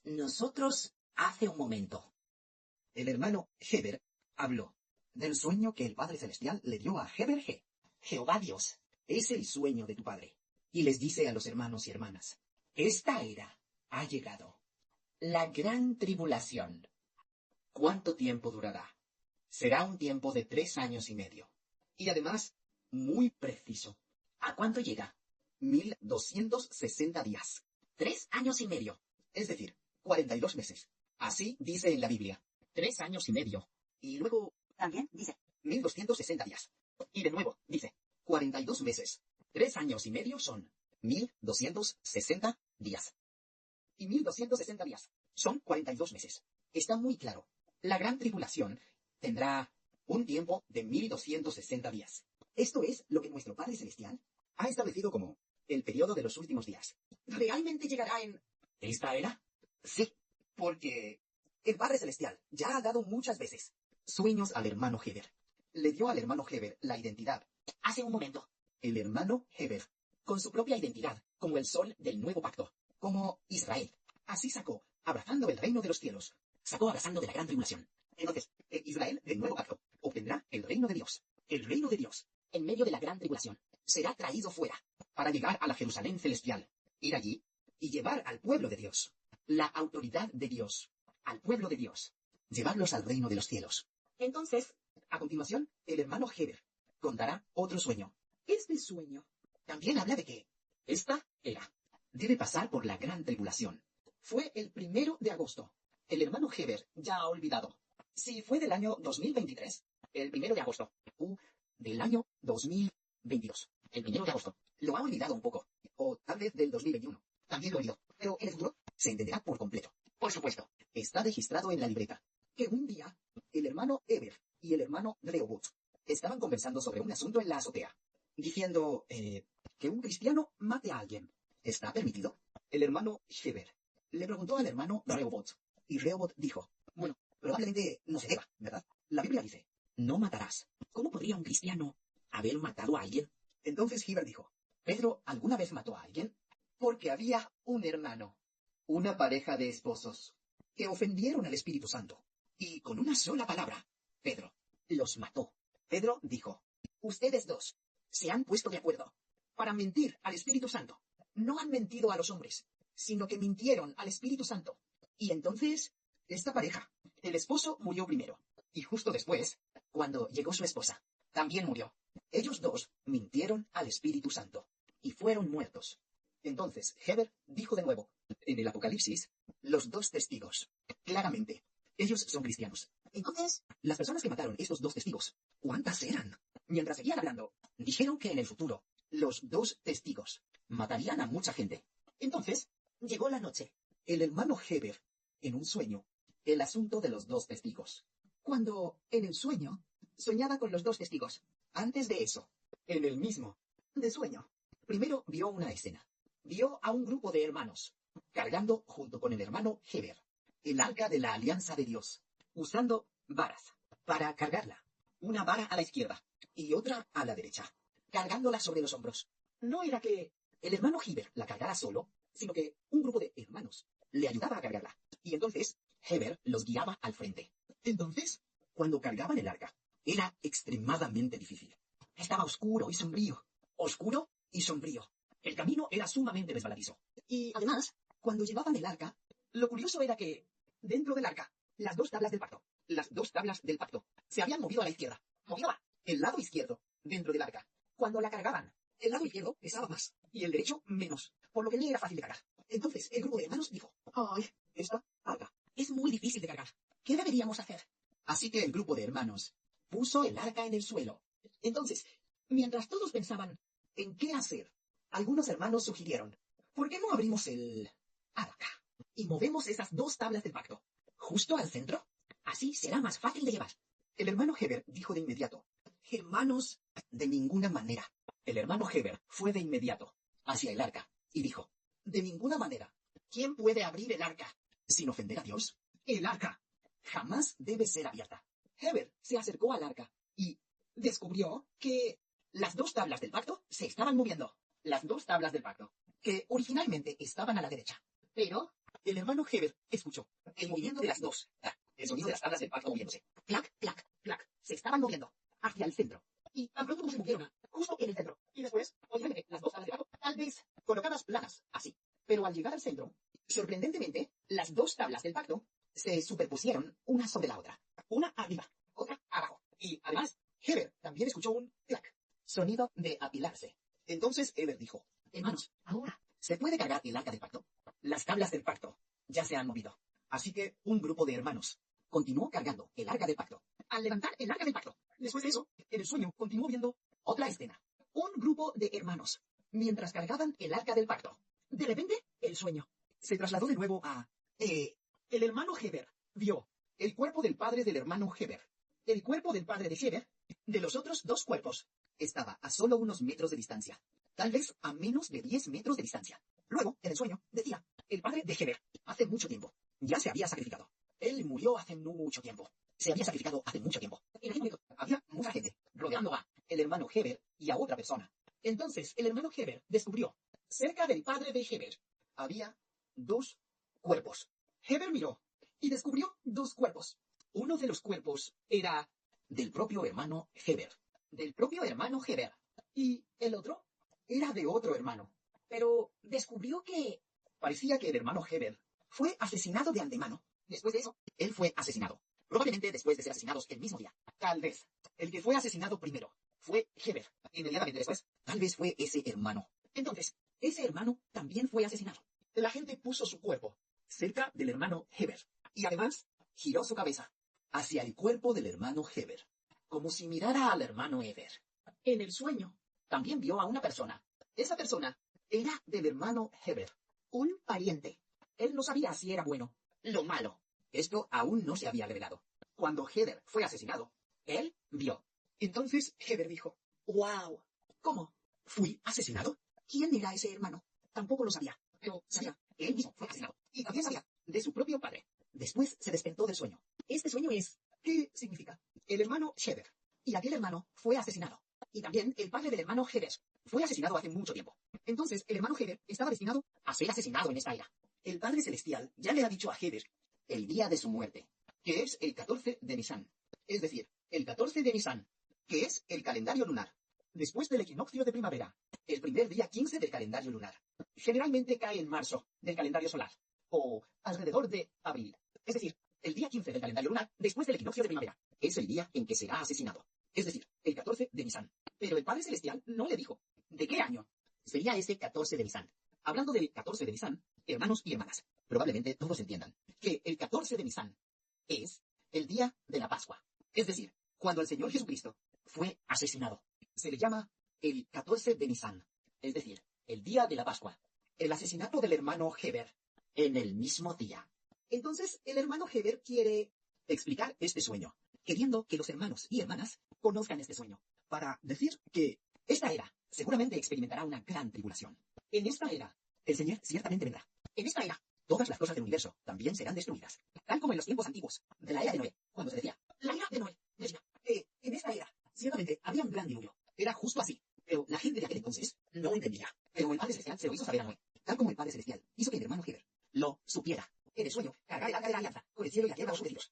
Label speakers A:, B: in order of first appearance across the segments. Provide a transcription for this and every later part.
A: Nosotros hace un momento.
B: El hermano Heber habló del sueño que el Padre Celestial le dio a Heber G.
A: Jehová Dios.
B: Es el sueño de tu Padre. Y les dice a los hermanos y hermanas,
A: Esta era
B: ha llegado.
A: la gran tribulación.
B: ¿Cuánto tiempo durará? Será un tiempo de 3 años y medio. Y además, muy preciso.
A: ¿A cuánto llega?
B: 1260 días.
A: 3 años y medio.
B: Es decir, 42 meses. Así dice en la Biblia.
A: 3 años y medio.
B: Y luego,
A: También dice
B: 1260 días. Y de nuevo, dice, 42 meses. 3 años y medio son 1260 días. Y 1260 días son 42 meses. Está muy claro. La gran tribulación tendrá un tiempo de 1260 días. Esto es lo que nuestro Padre Celestial ha establecido como el periodo de los últimos días. ¿Realmente llegará en esta era? Sí, porque el Padre Celestial ya ha dado muchas veces sueños al hermano Heber. Le dio al hermano Heber la identidad.
A: hace un momento.
B: El hermano Heber, con su propia identidad, como el sol del nuevo pacto, como Israel. Así sacó, abrazando el reino de los cielos.
A: Sacó abrazando de la gran tribulación.
B: Entonces, Israel del nuevo pacto obtendrá el reino de Dios. El reino de Dios
A: En medio de la gran tribulación.
B: será traído fuera para llegar a la Jerusalén celestial, ir allí y llevar al pueblo de Dios la autoridad de Dios, al pueblo de Dios, llevarlos al reino de los cielos. Entonces, a continuación, el hermano Heber contará otro sueño. Este sueño también habla de que esta era debe pasar por la gran tribulación. Fue el 1 de agosto. El hermano Heber ya ha olvidado si fue del año 2023, el 1 de agosto, o del año 2022, el 1 de agosto. Lo ha olvidado un poco. O tal vez del 2021. También lo olvidó. Pero en el futuro se entenderá por completo.
A: Por supuesto.
B: Está registrado en la libreta que un día el hermano Heber y el hermano Rehoboth estaban conversando sobre un asunto en la azotea, diciendo que un cristiano mate a alguien. ¿Está permitido? El hermano Heber le preguntó al hermano Rehoboth, y Rehoboth dijo, bueno, probablemente no se deba, ¿verdad? La Biblia dice, no matarás.
A: ¿Cómo podría un cristiano haber matado a alguien?
B: Entonces Heber dijo, ¿Pedro alguna vez mató a alguien? Porque había un hermano, una pareja de esposos, que ofendieron al Espíritu Santo. Y con una sola palabra, Pedro los mató. Pedro dijo, ustedes dos se han puesto de acuerdo para mentir al Espíritu Santo. No han mentido a los hombres, sino que mintieron al Espíritu Santo. Y entonces, esta pareja, el esposo murió primero. Y justo después, cuando llegó su esposa, también murió. Ellos dos mintieron al Espíritu Santo y fueron muertos. Entonces Heber dijo de nuevo, en el Apocalipsis, los dos testigos. Claramente, ellos son cristianos. Entonces, las personas que mataron estos dos testigos, ¿cuántas eran? Mientras seguían hablando, dijeron que en el futuro, los dos testigos matarían a mucha gente. Entonces, llegó la noche. El hermano Heber, en un sueño, el asunto de los dos testigos. Cuando, en el sueño, soñaba con los dos testigos. Antes de eso, en el mismo de sueño, primero vio una escena. Vio a un grupo de hermanos, cargando junto con el hermano Heber, el arca de la alianza de Dios, usando varas para cargarla. Una vara a la izquierda y otra a la derecha, cargándola sobre los hombros. No era que el hermano Heber la cargara solo, sino que un grupo de hermanos le ayudaba a cargarla. Y entonces Heber los guiaba al frente. Entonces, cuando cargaban el arca, era extremadamente difícil. Estaba oscuro y sombrío. Oscuro y sombrío. El camino era sumamente resbaladizo. Y además, cuando llevaban el arca, lo curioso era que, dentro del arca, las dos tablas del pacto, se habían movido a la izquierda. Movía el lado izquierdo dentro del arca. Cuando la cargaban, el lado izquierdo pesaba más y el derecho menos, por lo que no era fácil de cargar. Entonces el grupo de hermanos dijo, ¡ay, esta arca es muy difícil de cargar! ¿Qué deberíamos hacer? Así que el grupo de hermanos puso el arca en el suelo. Entonces, mientras todos pensaban en qué hacer, algunos hermanos sugirieron, ¿por qué no abrimos el arca y movemos esas dos tablas del pacto justo al centro? Así será más fácil de llevar. El hermano Heber dijo de inmediato, hermanos, de ninguna manera. El hermano Heber fue de inmediato hacia el arca y dijo, de ninguna manera. ¿Quién puede abrir el arca sin ofender a Dios? El arca jamás debe ser abierta. Heber se acercó al arca y descubrió que las dos tablas del pacto se estaban moviendo. Las dos tablas del pacto, que originalmente estaban a la derecha, pero el hermano Heber escuchó el movimiento de las dos, el sonido de las tablas del pacto moviéndose. Clac, clac, clac. Se estaban moviendo hacia el centro. Y tan pronto como se movieron, justo en el centro. Y después, obviamente, las dos tablas de pacto, tal vez colocadas planas, así. Pero al llegar al centro, sorprendentemente, las dos tablas del pacto se superpusieron una sobre la otra. Una arriba, otra abajo. Y además, Heber también escuchó un clac, sonido de apilarse. Entonces Heber dijo, hermanos, ahora, ¿se puede cargar el arca del pacto? Las tablas del pacto ya se han movido. Así que un grupo de hermanos continuó cargando el arca del pacto. Al levantar el arca del pacto, después de eso, en el sueño continuó viendo otra escena. Un grupo de hermanos, mientras cargaban el arca del pacto. De repente, el sueño se trasladó de nuevo a... el hermano Heber vio el cuerpo del padre del hermano Heber. El cuerpo del padre de Heber, de los otros dos cuerpos, estaba a solo unos metros de distancia. Tal vez a menos de 10 metros de distancia. Luego, en el sueño, decía, el padre de Heber, hace mucho tiempo, ya se había sacrificado. Él murió hace mucho tiempo. Se había sacrificado hace mucho tiempo. En aquel momento había mucha gente rodeando a el hermano Heber y a otra persona. Entonces, el hermano Heber descubrió, cerca del padre de Heber, había dos cuerpos. Heber miró y descubrió dos cuerpos. Uno de los cuerpos era del propio hermano Heber. Del propio hermano Heber. Y el otro era de otro hermano. Pero descubrió que parecía que el hermano Heber fue asesinado de antemano. Después de eso, él fue asesinado. Probablemente después de ser asesinados el mismo día. Tal vez. El que fue asesinado primero fue Heber. Inmediatamente después, tal vez fue ese hermano. Entonces, ese hermano también fue asesinado. La gente puso su cuerpo cerca del hermano Heber. Y además, giró su cabeza hacia el cuerpo del hermano Heber, como si mirara al hermano Heber. En el sueño, también vio a una persona. Esa persona era del hermano Heber, un pariente. Él no sabía si era bueno, lo malo. Esto aún no se había revelado. Cuando Heber fue asesinado, él vio. Entonces Heber dijo, ¡wow! ¿Cómo? ¿Fui asesinado? ¿Quién era ese hermano? Tampoco lo sabía, pero sabía que él mismo fue asesinado. Y también sabía de su propio padre. Después se despertó del sueño. Este sueño es... ¿Qué significa? El hermano Heber. Y aquel hermano fue asesinado. Y también el padre del hermano Heber fue asesinado hace mucho tiempo. Entonces el hermano Heber estaba destinado a ser asesinado en esta era. El Padre Celestial ya le ha dicho a Heber el día de su muerte, que es el 14 de Nisan. Es decir, el 14 de Nisan, que es el calendario lunar. Después del equinoccio de primavera, el primer día 15 del calendario lunar. Generalmente cae en marzo del calendario solar, o alrededor de abril. Es decir, el día 15 del calendario lunar, después del equinoccio de primavera, es el día en que será asesinado. Es decir, el 14 de Nisan. Pero el Padre Celestial no le dijo de qué año sería ese 14 de Nisan. Hablando del 14 de Nisan, hermanos y hermanas, probablemente todos entiendan que el 14 de Nisan es el día de la Pascua. Es decir, cuando el Señor Jesucristo fue asesinado. Se le llama el 14 de Nisan, es decir, el día de la Pascua. El asesinato del hermano Heber en el mismo día. Entonces, el hermano Heber quiere explicar este sueño, queriendo que los hermanos y hermanas conozcan este sueño, para decir que esta era seguramente experimentará una gran tribulación. En esta era, el Señor ciertamente vendrá. En esta era, todas las cosas del universo también serán destruidas, tal como en los tiempos antiguos, de la era de Noé, cuando se decía, la era de Noé, decía, en esta era, ciertamente había un gran diluvio. Era justo así, pero la gente de aquel entonces no entendía. Pero el Padre Celestial se lo hizo saber a Noé, tal como el Padre Celestial hizo que el hermano Heber lo supiera. En el sueño, cargar el arca de la alianza, con el cielo y la tierra sumergidos.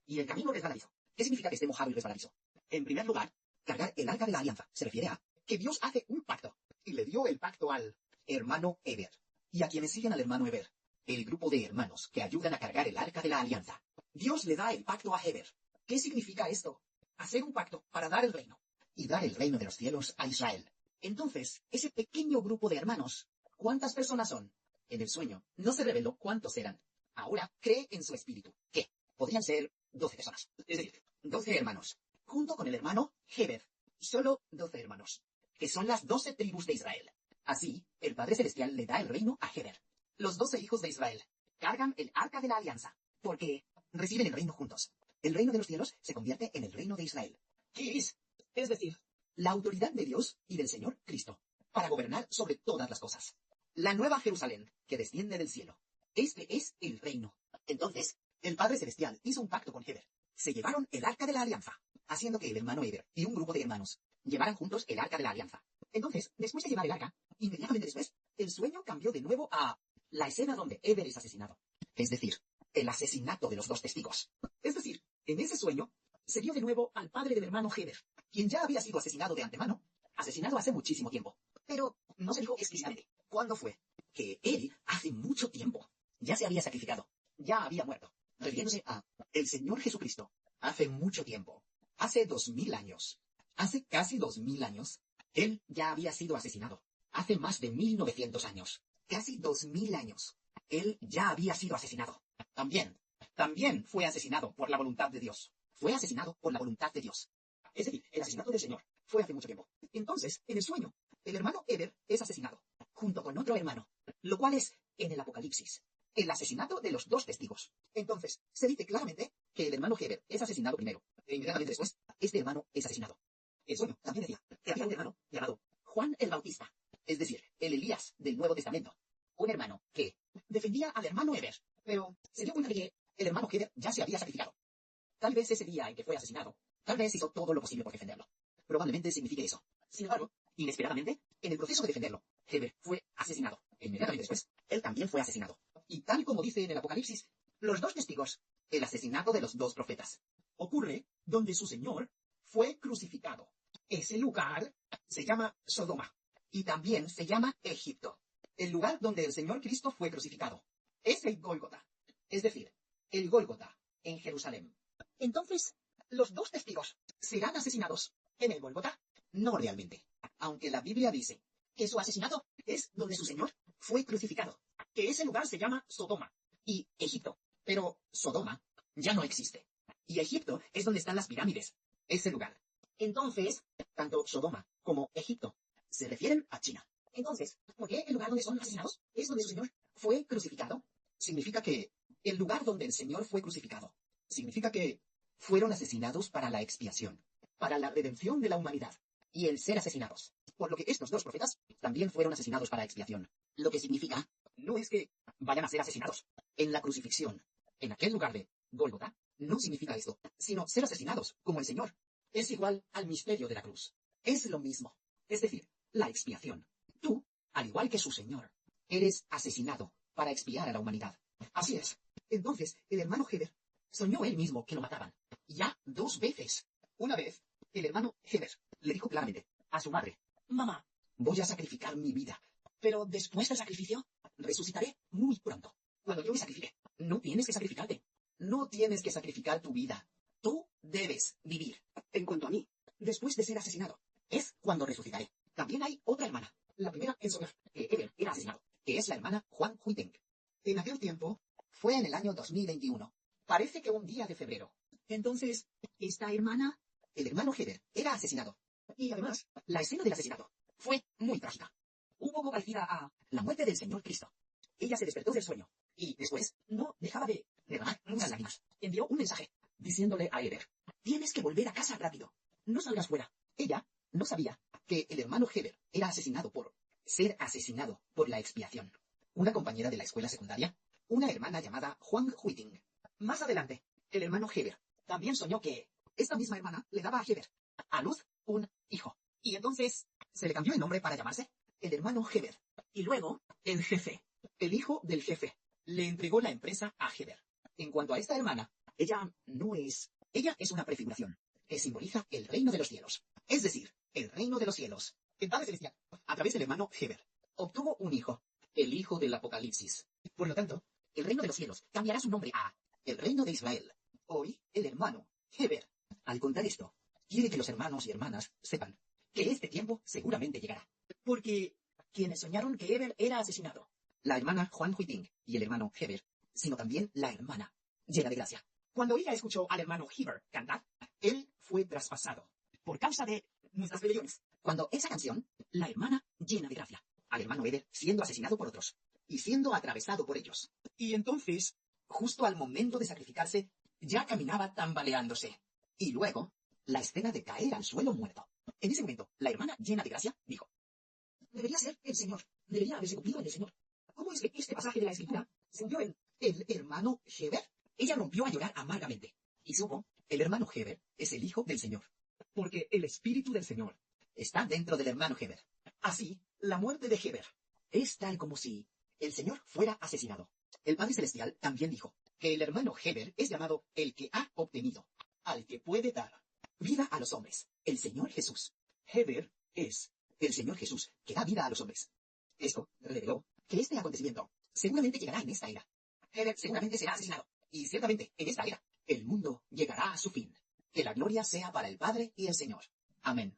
B: Y el camino resbaladizo. ¿Qué significa que esté mojado y resbaladizo? En primer lugar, cargar el arca de la alianza se refiere a que Dios hace un pacto, y le dio el pacto al hermano Heber, y a quienes siguen al hermano Heber, el grupo de hermanos que ayudan a cargar el arca de la alianza. Dios le da el pacto a Heber. ¿Qué significa esto? Hacer un pacto para dar el reino, y dar el reino de los cielos a Israel. Entonces, ese pequeño grupo de hermanos, ¿cuántas personas son? En el sueño no se reveló cuántos eran. Ahora cree en su espíritu, que podrían ser 12 personas, es decir, 12 hermanos, junto con el hermano Heber, solo 12 hermanos, que son las 12 tribus de Israel. Así, el Padre Celestial le da el reino a Heber. Los 12 hijos de Israel cargan el arca de la alianza, porque reciben el reino juntos. El reino de los cielos se convierte en el reino de Israel. ¿Qué es? Es decir, la autoridad de Dios y del Señor Cristo, para gobernar sobre todas las cosas. La nueva Jerusalén, que desciende del cielo. Este es el reino. Entonces, el Padre Celestial hizo un pacto con Heber. Se llevaron el arca de la alianza, haciendo que el hermano Heber y un grupo de hermanos llevaran juntos el arca de la alianza. Entonces, después de llevar el arca, inmediatamente después, el sueño cambió de nuevo a
A: la escena donde Heber es asesinado.
B: Es decir, el asesinato de los dos testigos.
A: Es decir, en ese sueño, se vio de nuevo al padre del hermano Heber,
B: Quien ya había sido asesinado de antemano,
A: asesinado hace muchísimo tiempo.
B: pero no se dijo explícitamente cuándo fue.
A: Que él, hace mucho tiempo, ya se había sacrificado, ya había muerto.
B: Refiriéndose a el Señor Jesucristo, hace mucho tiempo, hace 2000 años, hace casi 2000 años,
A: Él ya había sido asesinado, hace más de 1900 años.
B: casi 2000 años.
A: Él ya había sido asesinado.
B: También fue asesinado por la voluntad de Dios.
A: Fue asesinado por la voluntad de Dios. Es decir, el asesinato del Señor fue hace mucho tiempo. Entonces, en el sueño, el hermano Heber es asesinado, junto con otro hermano, lo cual es, en el Apocalipsis,
B: El asesinato de los dos testigos.
A: entonces, se dice claramente que el hermano Heber es asesinado primero, e inmediatamente después, este hermano es asesinado. El sueño también decía que había un hermano llamado Juan el Bautista,
B: Es decir, el Elías del Nuevo Testamento.
A: un hermano que defendía al hermano Heber, pero se dio cuenta de que el hermano Heber ya se había sacrificado. Tal vez ese día en que fue asesinado, tal vez hizo todo lo posible por defenderlo. Probablemente signifique eso. Sin embargo, inesperadamente, en el proceso de defenderlo, Heber fue asesinado. E inmediatamente después, él también fue asesinado. Y tal como dice en el Apocalipsis, los dos testigos,
B: El asesinato de los dos profetas.
A: ocurre donde su Señor fue crucificado. Ese lugar se llama Sodoma.
B: Y también se llama Egipto.
A: El lugar donde el Señor Cristo fue crucificado es el Gólgota.
B: Es decir, el Gólgota, en Jerusalén.
A: Entonces, los dos testigos serán asesinados en el Gólgota.
B: No realmente. Aunque la Biblia dice
A: Que su asesinato es donde su Señor fue crucificado. Que ese lugar se llama Sodoma y Egipto. Pero Sodoma ya no existe. Y Egipto es donde están las pirámides.
B: ese lugar.
A: Entonces, tanto Sodoma como Egipto se refieren a China. Entonces, ¿por qué el lugar donde son asesinados es donde su Señor fue crucificado?
B: Significa que
A: El lugar donde el Señor fue crucificado
B: significa que fueron asesinados para la expiación
A: para la redención de la humanidad
B: y el ser asesinados.
A: por lo que estos dos profetas también fueron asesinados para expiación. Lo que significa no es que vayan a ser asesinados en la crucifixión, en aquel lugar de Gólgota, no significa esto, sino ser asesinados como el Señor. Es igual al misterio de la cruz. Es lo mismo. Es decir, la expiación. Tú, al igual que su Señor,
B: Eres asesinado para expiar a la humanidad.
A: así es. Entonces, el hermano Heber soñó él mismo que lo mataban. Ya 2 veces. Una vez, el hermano Heber le dijo claramente a su madre, mamá, voy a sacrificar mi vida, pero después del sacrificio, resucitaré muy pronto. Cuando yo me sacrifique, no tienes que sacrificarte.
B: No tienes que sacrificar tu vida.
A: Tú debes vivir. En cuanto a mí, después de ser asesinado, es cuando resucitaré. También hay otra hermana, la primera en soñar que Heber era asesinado, que es la hermana Juan Huiteng. En aquel tiempo,
B: Fue en el año 2021.
A: parece que un día de febrero. Entonces, esta hermana, el hermano Heber, era asesinado. Y además, la escena del asesinato fue muy trágica. Un poco parecida a la muerte del Señor Cristo. Ella se despertó del sueño y después no dejaba de derramar muchas lágrimas. Envió un mensaje diciéndole a Heber, tienes que volver a casa rápido. No salgas fuera. Ella no sabía que el hermano Heber era asesinado por ser asesinado por la expiación. Una compañera de la escuela secundaria, una hermana llamada Juan Huiting. Más adelante, el hermano Heber también soñó que esta misma hermana le daba a Heber a luz un hijo. Y entonces se le cambió el nombre para llamarse el hermano Heber. Y luego, el jefe, el hijo del jefe, le entregó la empresa a Heber. En cuanto a esta hermana, ella es una prefiguración que simboliza el reino de los cielos. Es decir, el reino de los cielos, el Padre Celestial, a través del hermano Heber, obtuvo un hijo, el hijo del Apocalipsis. Por lo tanto, el reino de los cielos cambiará su nombre a el reino de Israel. Hoy, el hermano Heber, al contar esto, quiere que los hermanos y hermanas sepan que este tiempo seguramente llegará. Porque quienes soñaron que Heber era asesinado, la hermana Juan Huiting y el hermano Heber, sino también la hermana llena de gracia. Cuando ella escuchó al hermano Heber cantar, él fue traspasado por causa de nuestras rebeliones. Cuando esa canción, la hermana llena de gracia, al hermano Heber siendo asesinado por otros y siendo atravesado por ellos. Y entonces, justo al momento de sacrificarse, ya caminaba tambaleándose. Y luego, la escena de caer al suelo muerto. En ese momento, la hermana llena de gracia dijo, debería ser el Señor, debería haberse cumplido en el Señor. ¿Cómo es que este pasaje de la Escritura se cumplió en el hermano Heber? Ella rompió a llorar amargamente y supo, el hermano Heber es el hijo del Señor, porque el Espíritu del Señor está dentro del hermano Heber. Así, la muerte de Heber es tal como si el Señor fuera asesinado. El Padre Celestial también dijo que el hermano Heber es llamado el que ha obtenido, al que puede dar vida a los hombres, el Señor Jesús. Heber es el Señor Jesús que da vida a los hombres. Esto reveló que este acontecimiento seguramente llegará en esta era. Heber seguramente será asesinado, y ciertamente en esta era el mundo llegará a su fin. Que la gloria sea para el Padre y el Señor. Amén.